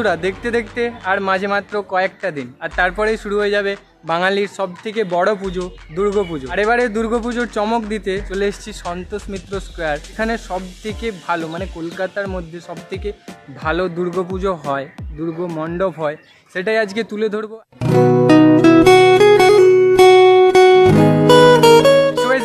বন্ধুরা, দেখতে দেখতে আর মাঝে মাত্র কয়েকটা দিন, আর তারপরেই শুরু হয়ে যাবে বাঙালির সব থেকে বড় পুজো, দুর্গাপুজো। আর এবারে দুর্গাপুজোর চমক দিতে চলে এসেছি সন্তোষ মিত্র স্কোয়ার। এখানে সব থেকে ভালো, মানে কলকাতার মধ্যে সব থেকে ভালো দুর্গাপুজো হয়, দুর্গা মণ্ডপ হয়, সেটাই আজকে তুলে ধরবো।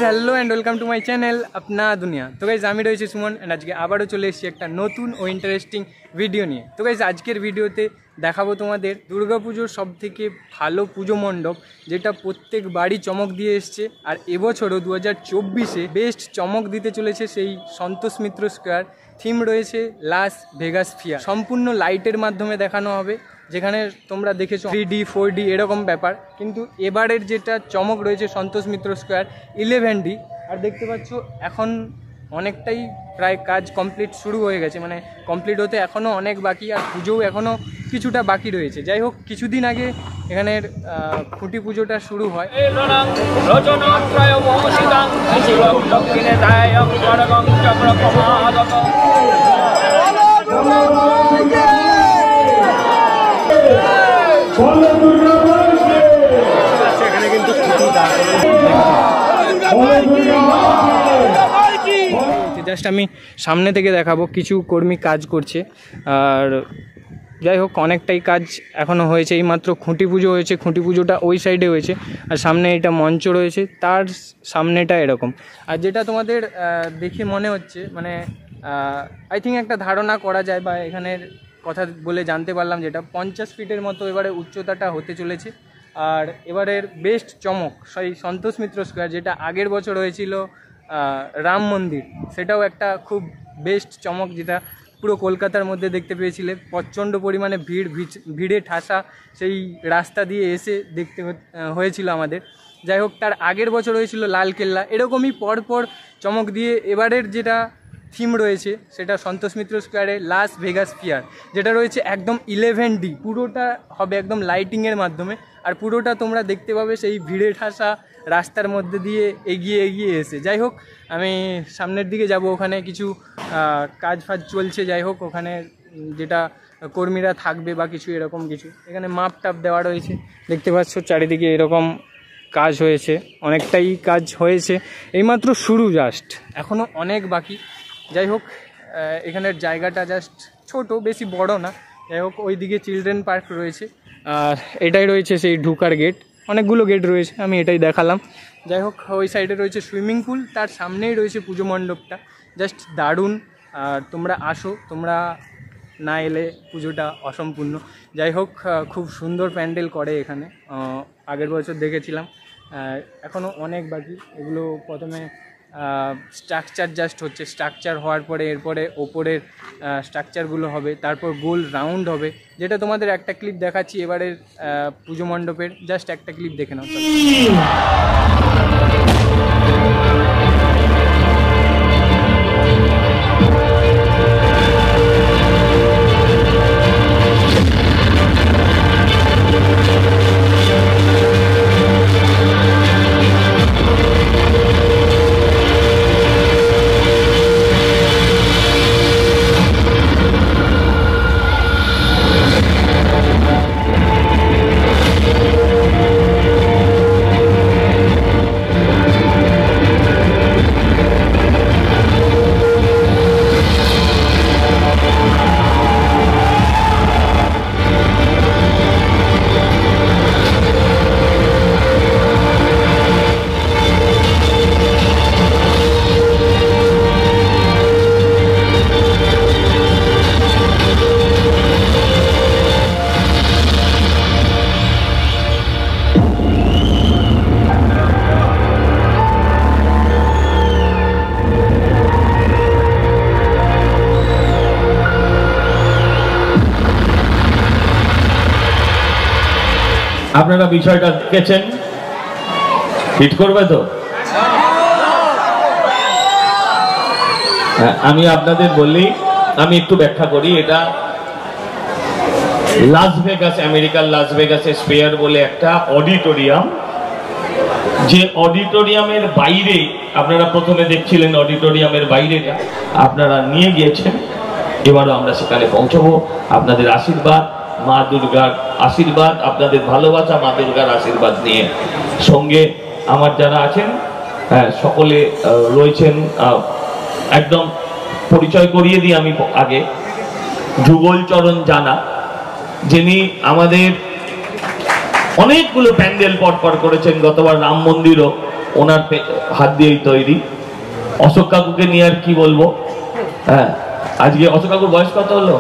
Hello and welcome to my channel আপনা দুনিয়া। তো গাইজ, আমি রয়েছি সুমন, অ্যান্ড আজকে আবারও চলে এসেছি একটা নতুন ও ইন্টারেস্টিং ভিডিও নিয়ে। তো গাইজ, আজকের ভিডিওতে দেখাবো তোমাদের দুর্গাপুজোর সব থেকে ভালো পুজো মণ্ডপ, যেটা প্রত্যেক বাড়ি চমক দিয়ে এসছে। আর এবছরও 2024-এ বেস্ট চমক দিতে চলেছে সেই সন্তোষ মিত্র স্কোয়ার। থিম রয়েছে লাস ভেগাস ফিয়ার। সম্পূর্ণ লাইটের মাধ্যমে দেখানো হবে, যেখানে তোমরা দেখেছো 3D 4D এরকম ব্যাপার, কিন্তু এবারের যেটা চমক রয়েছে সন্তোষ মিত্র স্কোয়ার 11D। আর দেখতে পাচ্ছ এখন অনেকটাই প্রায় কাজ কমপ্লিট শুরু হয়ে গেছে, মানে কমপ্লিট হতে এখনও অনেক বাকি, আর পুজোও এখনও কিছুটা বাকি রয়েছে। যাই হোক, কিছুদিন আগে এখানের খুঁটি পুজোটা শুরু হয়। এখানে কিন্তু জাস্ট আমি সামনে থেকে দেখাবো, কিছু কর্মী কাজ করছে। আর যাই হোক, অনেকটাই কাজ এখনও হয়েছে। এইমাত্র খুঁটি পুজো হয়েছে, খুঁটি পুজোটা ওই সাইডে হয়েছে, আর সামনে এটা মঞ্চ রয়েছে, তার সামনেটা এরকম। আর যেটা তোমাদের দেখে মনে হচ্ছে, মানে আই থিঙ্ক একটা ধারণা করা যায়, বা এখানের কথা বলে জানতে পারলাম, যেটা 50 ফিটের মতো এবারে উচ্চতাটা হতে চলেছে। আর এবারের বেস্ট চমক সেই সন্তোষ মিত্র স্কোয়ার, যেটা আগের বছর হয়েছিল রাম মন্দির, সেটাও একটা খুব বেস্ট চমক, যেটা পুরো কলকাতার মধ্যে দেখতে পেয়েছিলে। প্রচণ্ড পরিমাণে ভিড়ে ঠাসা সেই রাস্তা দিয়ে এসে দেখতে হয়েছিল আমাদের। যাই হোক, তার আগের বছর হয়েছিল লালকেল্লা। এরকমই পরপর চমক দিয়ে এবারের যেটা থিম রয়েছে, সেটা সন্তোষ মিত্র স্কোয়ারে লাস ভেগাস ফিয়ার, যেটা রয়েছে একদম 11D। পুরোটা হবে একদম লাইটিংয়ের মাধ্যমে, আর পুরোটা তোমরা দেখতে পাবে সেই ভিড়ে ঠাসা রাস্তার মধ্যে দিয়ে এগিয়ে এগিয়ে এসে। যাই হোক, আমি সামনের দিকে যাব, ওখানে কিছু কাজ ফাজ চলছে। যাই হোক, ওখানে যেটা কর্মীরা থাকবে বা কিছু এরকম কিছু, এখানে মাপ টাপ দেওয়া রয়েছে, দেখতে পাচ্ছ চারিদিকে এরকম কাজ হয়েছে, অনেকটাই কাজ হয়েছে। এইমাত্র শুরু, জাস্ট এখনও অনেক বাকি। যাই হোক, এখানের জায়গাটা জাস্ট ছোট, বেশি বড় না। যাই হোক, ওইদিকে চিলড্রেন পার্ক রয়েছে, আর এটাই রয়েছে সেই ঢুকার গেট। অনেকগুলো গেট রয়েছে, আমি এটাই দেখালাম। যাই হোক, ওই সাইডে রয়েছে সুইমিং পুল, তার সামনেই রয়েছে পুজো মণ্ডপটা, জাস্ট দারুণ। আর তোমরা আসো, তোমরা না এলে পুজোটা অসম্পূর্ণ। যাই হোক, খুব সুন্দর প্যান্ডেল করে এখানে, আগের বছর দেখেছিলাম। এখনও অনেক বাকি। এগুলো প্রথমে স্ট্রাকচার জাস্ট হচ্ছে, স্ট্রাকচার হওয়ার পরে এরপরে ওপরের স্ট্রাকচারগুলো হবে, তারপর গোল রাউন্ড হবে। যেটা তোমাদের একটা ক্লিপ দেখাচ্ছি এবারের পুজো মণ্ডপের, জাস্ট একটা ক্লিপ দেখে নাও। আপনারা বিষয়টা দেখেছেন, হিট করবে তো? আমি আপনাদের বললি, আমি একটু ব্যাখ্যা করি। এটা লাস ভেগাস, আমেরিকার লাস ভেগাসে স্পেয়ার বলে একটা অডিটোরিয়াম, যে অডিটোরিয়ামের বাইরে আপনারা প্রথমে দেখছিলেন, অডিটোরিয়ামের বাইরে আপনারা নিয়ে গিয়েছেন এবারও আমরা সেখানে পৌঁছবো। আপনাদের আশীর্বাদ, মা দুর্গার আশীর্বাদ, আপনাদের ভালোবাসা, মা দুর্গার আশীর্বাদ নিয়ে সঙ্গে আমার যারা আছেন সকলে রয়েছেন। একদম পরিচয় করিয়ে দিই আমি আগে। যুগলচরণ জানা, যিনি আমাদের অনেকগুলো প্যান্ডেল পরপর করেছেন, গতবার রাম মন্দিরও ওনার হাত দিয়েই তৈরি। অশোক কাকুকে নিয়ে আর কি বলবো। হ্যাঁ, আজকে অশোক কাকুর বয়স কত হলো?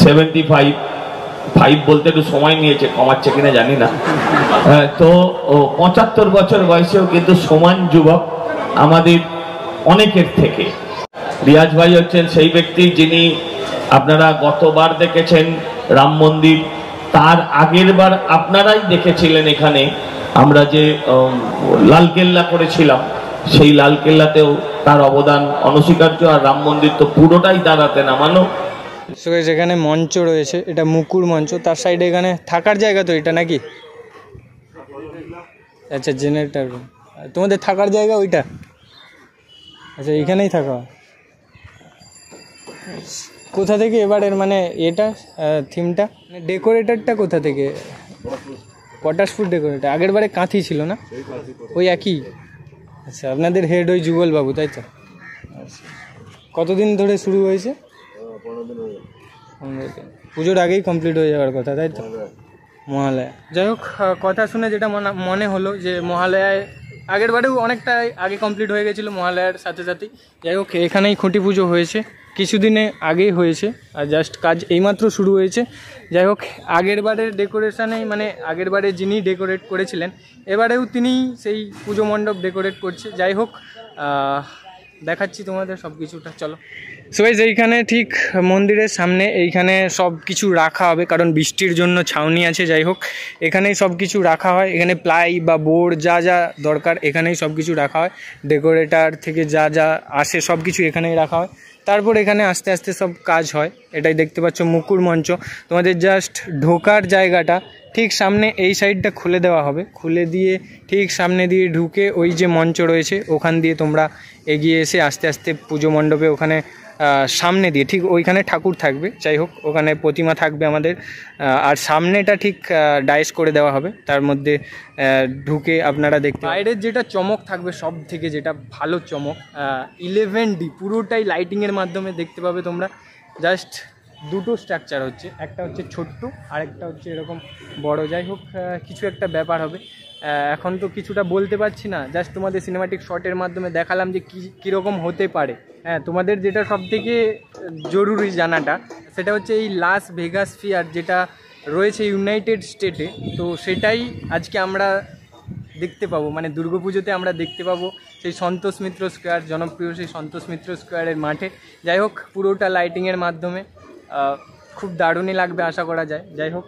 75 বলতে একটু সময় নিয়েছে, কমাচ্ছে কিনা জানি না। তো 75 বছর বয়সেও কিন্তু সমান যুবক আমাদের অনেকের থেকে। রিয়াজ ভাই হচ্ছেন সেই ব্যক্তি যিনি আপনারা গতবার দেখেছেন রাম মন্দির, তার আগের বার আপনারাই দেখেছিলেন এখানে আমরা যে লালকেল্লা করেছিলাম, সেই লালকেল্লাতেও তার অবদান অনস্বীকার্য। আর রাম মন্দির তো পুরোটাই দাঁড়াতে নামানো। এখানে মঞ্চ রয়েছে, এটা মুকুর মঞ্চ, তার সাইডে এখানে থাকার জায়গা তো এটা নাকি? আচ্ছা, জেনারেটর রুম। তোমাদের থাকার জায়গা ওইটা? আচ্ছা, এইখানেই থাকা। কোথা থেকে এবারের মানে এটা থিমটা, ডেকোরেটরটা কোথা থেকে? পটাশপুর ডেকোরেটর। আগের বারে কাঁথি ছিল না? ওই একই। আচ্ছা, আপনাদের হেড ওই যুগল বাবু, তাই তো? আচ্ছা, কতদিন ধরে শুরু হয়েছে? 15 দিন। পুজোর আগেই কমপ্লিট হয়ে যাওয়ার কথা, তাই তো? মহালয়া। যাই হোক, কথা শুনে যেটা মনে হলো যে মহালয়ায় আগের বারেও অনেকটা আগে কমপ্লিট হয়ে গেছিলো মহালয়ার সাথে সাথেই। যাই হোক, এখানেই খুঁটি পুজো হয়েছে, কিছুদিনে আগেই হয়েছে, আর জাস্ট কাজ এইমাত্র শুরু হয়েছে। যাই হোক, আগের বারের ডেকোরেশনেই মানে আগের বারে যিনি ডেকোরেট করেছিলেন, এবারেও তিনি সেই পুজো মণ্ডপ ডেকোরেট করছে। যাই হোক, দেখাচ্ছি তোমাদের সব কিছুটা, চলো। সো গাইস, এইখানে ঠিক মন্দিরের সামনে এইখানে সব কিছু রাখা হবে, কারণ বৃষ্টির জন্য ছাউনি আছে। যাই হোক, এখানেই সব কিছু রাখা হয়, এখানে প্লাই বা বোর্ড যা যা দরকার এখানেই সব কিছু রাখা হয়। ডেকোরেটর থেকে যা যা আসে সব কিছু এখানেই রাখা হয়, তারপর এখানে আস্তে আস্তে সব কাজ হয়। এটাই দেখতে পাচ্ছ মুকুর মঞ্চ। তোমাদের জাস্ট ঢোকার জায়গাটা ঠিক সামনে এই সাইডটা খুলে দেওয়া হবে, খুলে দিয়ে ঠিক সামনে দিয়ে ঢুকে ওই যে মঞ্চ রয়েছে ওখান দিয়ে তোমরা এগিয়ে এসে আস্তে আস্তে পুজো মণ্ডপে ওখানে সামনে দিয়ে ঠিক ওইখানে ঠাকুর থাকবে। যাই হোক, ওখানে প্রতিমা থাকবে আমাদের, আর সামনেটা ঠিক ডাইস করে দেওয়া হবে। তার মধ্যে ঢুকে আপনারা দেখতে বাইরের যেটা চমক থাকবে, সব থেকে যেটা ভালো চমক, 11D পুরোটাই লাইটিংয়ের মাধ্যমে দেখতে পাবে তোমরা। জাস্ট দুটো স্ট্রাকচার হচ্ছে, একটা হচ্ছে ছোট্ট আর একটা হচ্ছে এরকম বড়। যাই হোক, কিছু একটা ব্যাপার হবে, এখন তো কিছুটা বলতে পারছি না, জাস্ট তোমাদের সিনেমাটিক শটের মাধ্যমে দেখালাম যে কীরকম হতে পারে। হ্যাঁ, তোমাদের যেটা সবথেকে জরুরি জানাটা সেটা হচ্ছে এই লাস ভেগাস ফিয়ার যেটা রয়েছে ইউনাইটেড স্টেটে, তো সেটাই আজকে আমরা দেখতে পাবো, মানে দুর্গাপুজোতে আমরা দেখতে পাবো সেই সন্তোষ মিত্র স্কোয়ার, জনপ্রিয় সেই সন্তোষ মিত্র স্কোয়ারের মাঠে। যাই হোক, পুরোটা লাইটিংয়ের মাধ্যমে খুব দারুণই লাগবে আশা করা যায়। যাই হোক,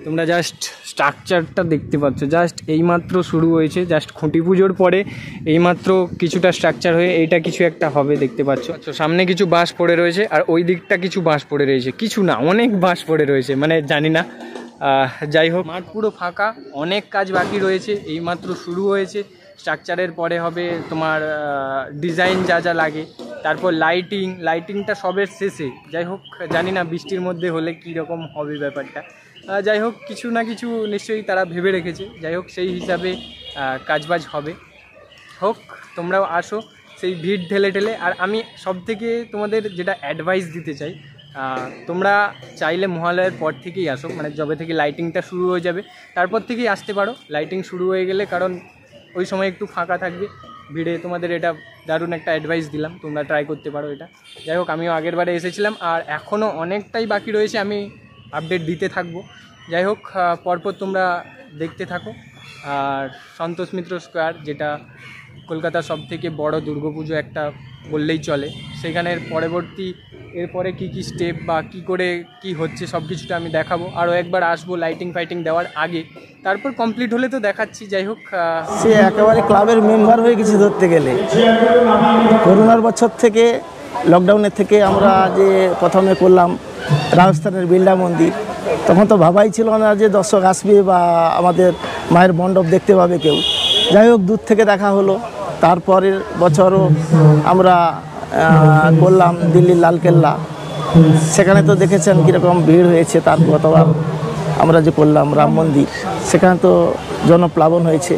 তোমরা জাস্ট স্ট্রাকচারটা দেখতে পাচ্ছ, জাস্ট এইমাত্র শুরু হয়েছে, জাস্ট খুঁটি পুজোর পরে এইমাত্র কিছুটা স্ট্রাকচার হয়ে এইটা কিছু একটা হবে, দেখতে পাচ্ছ। সামনে কিছু বাঁশ পড়ে রয়েছে আর ওই দিকটা কিছু বাঁশ পড়ে রয়েছে, কিছু না অনেক বাঁশ পড়ে রয়েছে, মানে জানি না। যাই হোক, মাঠ পুরো ফাঁকা, অনেক কাজ বাকি রয়েছে, এইমাত্র শুরু হয়েছে। স্ট্রাকচারের পরে হবে তোমার ডিজাইন যা যা লাগে, তারপর লাইটিংটা সবের শেষে। যাই হোক, জানি না বৃষ্টির মধ্যে হলে কী রকম হবে ব্যাপারটা। যাই হোক, কিছু না কিছু নিশ্চয়ই তারা ভেবে রেখেছে। যাই হোক, সেই হিসাবে কাজবাজ হবে। হোক, তোমরাও আসো সেই ভিড় ঠেলে। আর আমি সব থেকে তোমাদের যেটা অ্যাডভাইস দিতে চাই, তোমরা চাইলে মহালয়ার পর থেকেই আসো, মানে যবে থেকে লাইটিংটা শুরু হয়ে যাবে তারপর থেকেই আসতে পারো। লাইটিং শুরু হয়ে গেলে, কারণ ওই সময় একটু ফাঁকা থাকবে ভিড়ে। তোমাদের এটা দারুণ একটা অ্যাডভাইস দিলাম, তোমরা ট্রাই করতে পারো এটা। যাই হোক, আমিও আগের বারে এসেছিলাম আর এখনও অনেকটাই বাকি রয়েছে, আমি আপডেট দিতে থাকবো। যাই হোক, পরপর তোমরা দেখতে থাকো। আর সন্তোষ মিত্র স্কোয়ার, যেটা কলকাতার সবথেকে বড় দুর্গাপুজো একটা বললেই চলে, সেখানের পরবর্তী এরপরে কি স্টেপ বা কি করে কি হচ্ছে সব কিছুটা আমি দেখাবো। আরও একবার আসবো লাইটিং ফাইটিং দেওয়ার আগে, তারপর কমপ্লিট হলে তো দেখাচ্ছি। যাই হোক, সে একেবারে ক্লাবের মেম্বার হয়ে গেছি ধরতে গেলে। করোনার বছর থেকে, লকডাউনের থেকে আমরা যে প্রথমে করলাম রাজস্থানের বিড়লা মন্দির, তখন তো ভাবাই ছিল না যে দর্শক আসবে বা আমাদের মায়ের মণ্ডপ দেখতে পাবে কেউ। যাই হোক, দূর থেকে দেখা হলো। তারপরের বছরও আমরা করলাম দিল্লির লালকেল্লা, সেখানে তো দেখেছেন কীরকম ভিড় হয়েছে। তার গতবার আমরা যে করলাম রাম মন্দির, সেখানে তো জনপ্লাবন হয়েছে।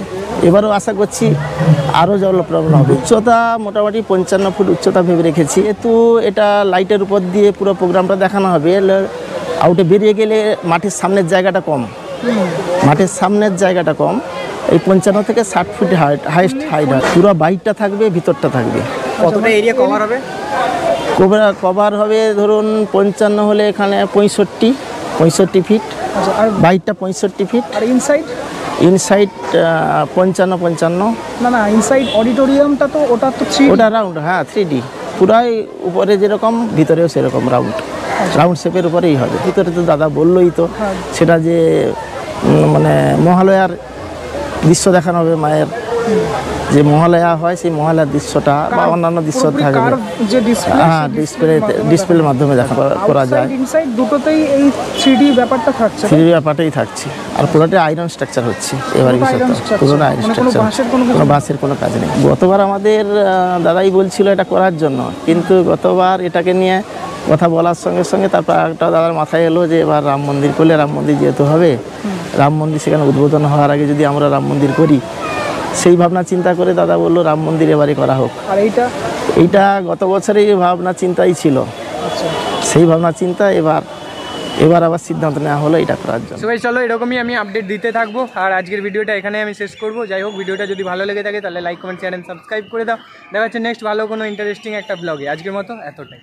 এবারও আশা করছি আরও জনপ্লাবন হবে। উচ্চতা মোটামুটি 55 ফুট উচ্চতা ভেবে রেখেছি। যেহেতু এটা লাইটের উপর দিয়ে পুরো প্রোগ্রামটা দেখানো হবে, আউটে বেরিয়ে গেলে মাঠের সামনের জায়গাটা কম, মাঠের সামনের জায়গাটা কম। এই 55 থেকে 60 ফুট হাইস্ট হাইট হয়। পুরো বাইকটা থাকবে, ভিতরটা থাকবে। কতটা এরিয়া কভার হবে? কভার হবে ধরুন 55 হলে এখানে 65 ফিট, বাইকটা 65 ফিট। আর ইনসাইড ইনসাইড 55। না ইনসাইড অডিটোরিয়ামটা তো ওটা তো ওটা রাউন্ড, হ্যাঁ 3D, পুরাই উপরে যেরকম ভিতরেও সেরকম রাউন্ড শেপের উপরেই হবে। ভিতরে তো দাদা বললোই তো, সেটা যে মানে মহালয়ার দৃশ্য দেখানো হবে, মায়ের যে মহালয়া হয় সেই মহালয়ার দৃশ্যটা বা অন্যান্য দৃশ্য থাকবে। হ্যাঁ, ডিসপ্লের মাধ্যমে দেখা করা যায়। ইনসাইড দুটোতেই এই 3D ব্যাপারটা থাকছে, 3D ব্যাপারটাই থাকছে। আর পুরোটাই আয়রন স্ট্রাকচার হচ্ছে এবার, পুরোটা আয়রন স্ট্রাকচার, কোনো বাঁশের কোনো কাজ নেই। গতবার আমাদের দাদাই বলছিল এটা করার জন্য, কিন্তু গতবার এটাকে নিয়ে কথা বলার সঙ্গে সঙ্গে তারপর একটা দাদার মাথায় এলো যে এবার রাম মন্দির করলে, রাম মন্দির যেহেতু হবে, রাম মন্দির সেখানে উদ্বোধন হওয়ার আগে যদি আমরা রাম মন্দির করি, সেই ভাবনা চিন্তা করে দাদা বললো রাম মন্দির এবারে করা হোক। আর এইটা গত বছরেই ভাবনা চিন্তাই ছিল, সেই ভাবনা চিন্তা এবার আবার সিদ্ধান্ত নেওয়া হলো এটা করার জন্য। সবাই চলো, এরকমই আমি আপডেট দিতে থাকবো। আর আজকের ভিডিওটা এখানে আমি শেষ করবো। যাই হোক, ভিডিওটা যদি ভালো লেগে থাকে তাহলে like, comment, share and subscribe করে দাও। দেখা হচ্ছে নেক্সট ভালো কোনো ইন্টারেস্টিং একটা ব্লগে। আজকের মতো এতটাই।